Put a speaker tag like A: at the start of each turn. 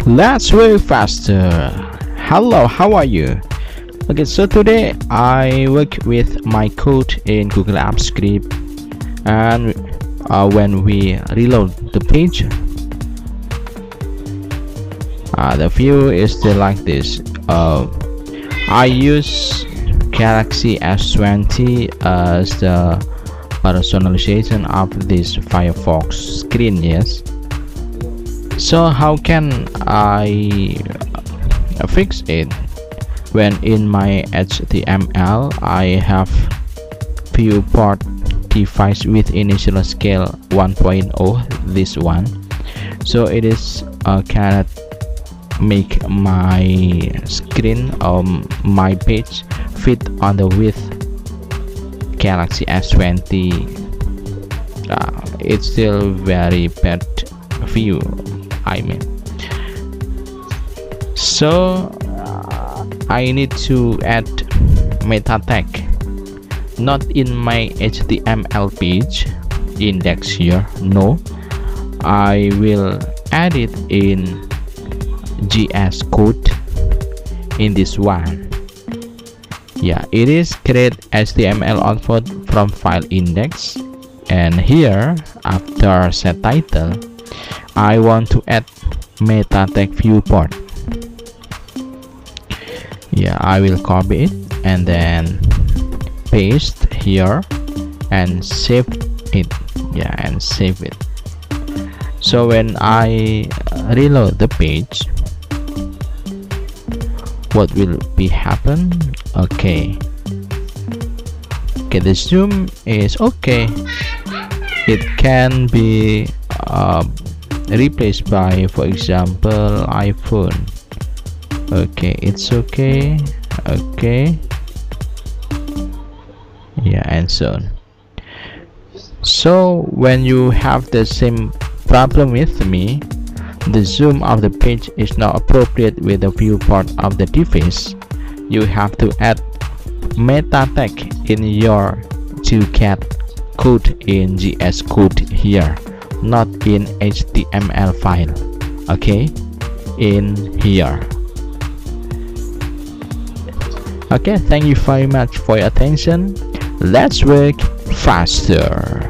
A: Let's work faster. Hello, how are you? Okay, so today I work with my code in Google Apps script, and when we reload the page, the view is still like this. I use Galaxy S20 as the personalization of this Firefox screen. Yes, so how can I fix it when in my HTML I have viewport device with initial scale 1.0, this one, so it is cannot make my screen my page fit on the width Galaxy S20. It's still very bad view, I mean. So I need to add meta tag, not in my HTML page index here. No, I will add it in JS code in this one. Yeah, it is create HTML output from file index, and here after set title I want to add meta tag viewport. Yeah, I will copy it and then paste here and save it. Yeah, and save it. So when I reload the page, what will be happen? Okay, the zoom is okay. It can be replaced by, for example, iPhone. Okay, it's okay. Okay, yeah, and so on. So when you have the same problem with me, the zoom of the page is not appropriate with the viewport of the device, you have to add meta tag in your autocad code in JS code here, not in HTML file. Okay, in here. Okay, thank you very much for your attention. Let's work faster.